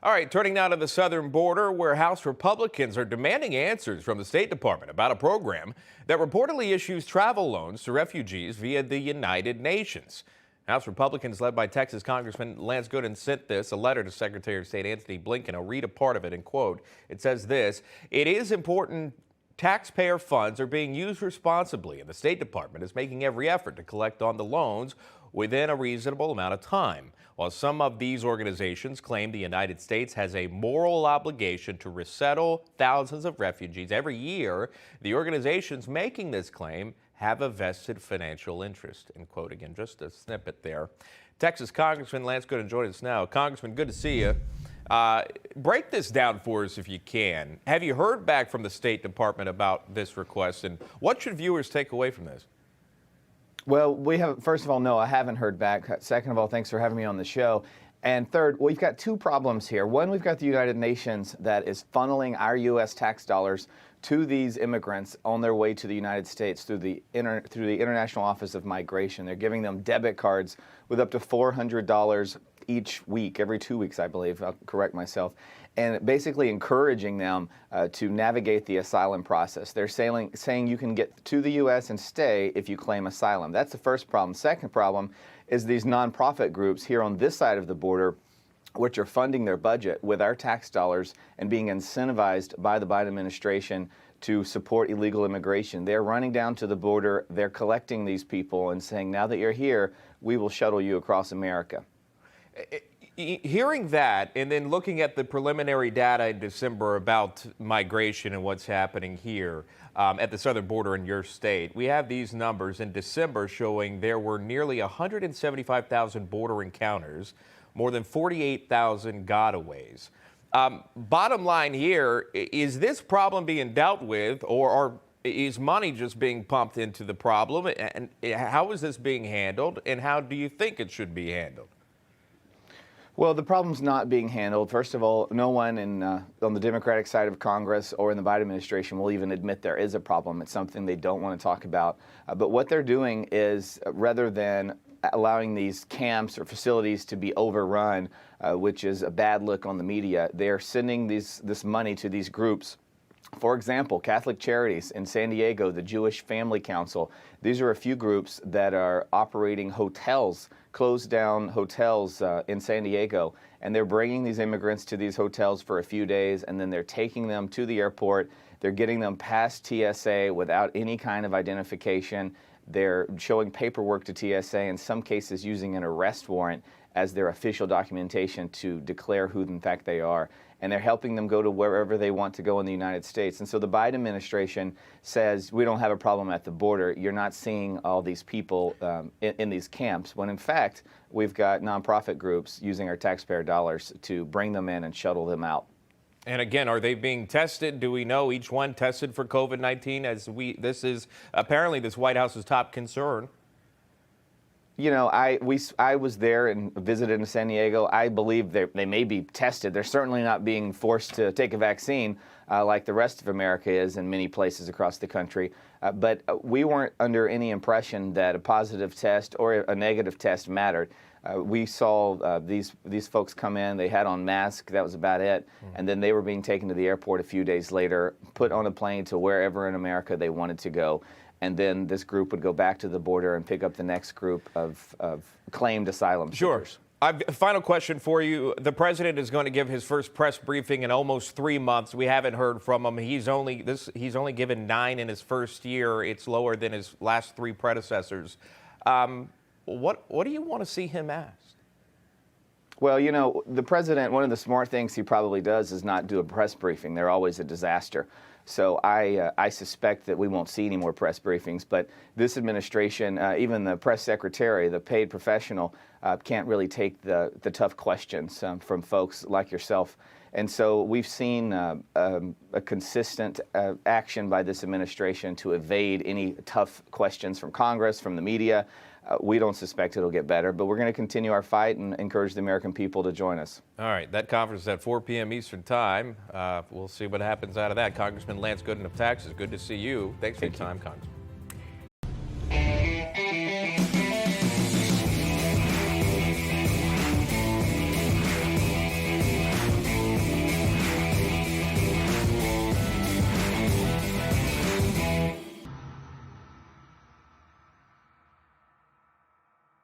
All right, turning now to the southern border, where House Republicans are demanding answers from the State Department about a program that reportedly issues travel loans to refugees via the United Nations. House Republicans, led by Texas Congressman Lance Gooden, sent a letter to Secretary of State Anthony Blinken. I'll read a part of it and quote. It says this: "It is important taxpayer funds are being used responsibly, and the State Department is making every effort to collect on the loans within a reasonable amount of time. While some of these organizations claim the United States has a moral obligation to resettle thousands of refugees every year, the organizations making this claim have a vested financial interest." End quote. Again, just a snippet there. Texas Congressman Lance Gooden joins us now. Congressman, good to see you. Break this down for us if you can. Have you heard back from the State Department about this request, and what should viewers take away from this? Well, first of all, no, I haven't heard back. Second of all, thanks for having me on the show. And third, we've got two problems here. One, we've got the United Nations that is funneling our U.S. tax dollars to these immigrants on their way to the United States through the International Office of Migration. They're giving them debit cards with up to $400 each week, every 2 weeks, I believe. I'll correct myself. And basically encouraging them to navigate the asylum process. They're saying you can get to the U.S. and stay if you claim asylum. That's the first problem. Second problem is these nonprofit groups here on this side of the border, which are funding their budget with our tax dollars and being incentivized by the Biden administration to support illegal immigration. They're running down to the border, they're collecting these people and saying, now that you're here, we will shuttle you across America. Hearing that, and then looking at the preliminary data in December about migration and what's happening here at the southern border in your state, we have these numbers in December showing there were nearly 175,000 border encounters, more than 48,000 gotaways. Bottom line here, is this problem being dealt with, or is money just being pumped into the problem? And how is this being handled, and how do you think it should be handled? Well, the problem's not being handled. First of all, no one on the Democratic side of Congress or in the Biden administration will even admit there is a problem. It's something they don't want to talk about. But what they're doing is, rather than allowing these camps or facilities to be overrun, which is a bad look on the media, they're sending this money to these groups. For example, Catholic Charities in San Diego, the Jewish Family Council. These are a few groups that are operating hotels, closed down hotels in San Diego, and they're bringing these immigrants to these hotels for a few days, and then they're taking them to the airport. They're getting them past TSA without any kind of identification. They're showing paperwork to TSA, in some cases using an arrest warrant as their official documentation to declare who in fact they are. And they're helping them go to wherever they want to go in the United States. And so the Biden administration says, we don't have a problem at the border. You're not seeing all these people in these camps, when in fact, we've got nonprofit groups using our taxpayer dollars to bring them in and shuttle them out. And again, are they being tested? Do we know each one tested for COVID-19? This is apparently this White House's top concern. You know, I was there and visited in San Diego. I believe they may be tested. They're certainly not being forced to take a vaccine like the rest of America is in many places across the country. But we weren't under any impression that a positive test or a negative test mattered. We saw these folks come in. They had on masks. That was about it. And then they were being taken to the airport a few days later, put on a plane to wherever in America they wanted to go. And then this group would go back to the border and pick up the next group of claimed asylum seekers. Sure. Final question for you. The president is going to give his first press briefing in almost 3 months. We haven't heard from him. He's only given 9 in his first year. It's lower than his last 3 predecessors. What do you want to see him asked? Well, you know, the president, one of the smart things he probably does is not do a press briefing. They're always a disaster. So I suspect that we won't see any more press briefings. But this administration, even the press secretary, the paid professional, can't really take the tough questions from folks like yourself. And so we've seen a consistent action by this administration to evade any tough questions from Congress, from the media. We don't suspect it'll get better, but we're going to continue our fight and encourage the American people to join us. All right, that conference is at 4 p.m. Eastern Time. We'll see what happens out of that. Congressman Lance Gooden of Texas, good to see you. Thanks for your time, Congressman.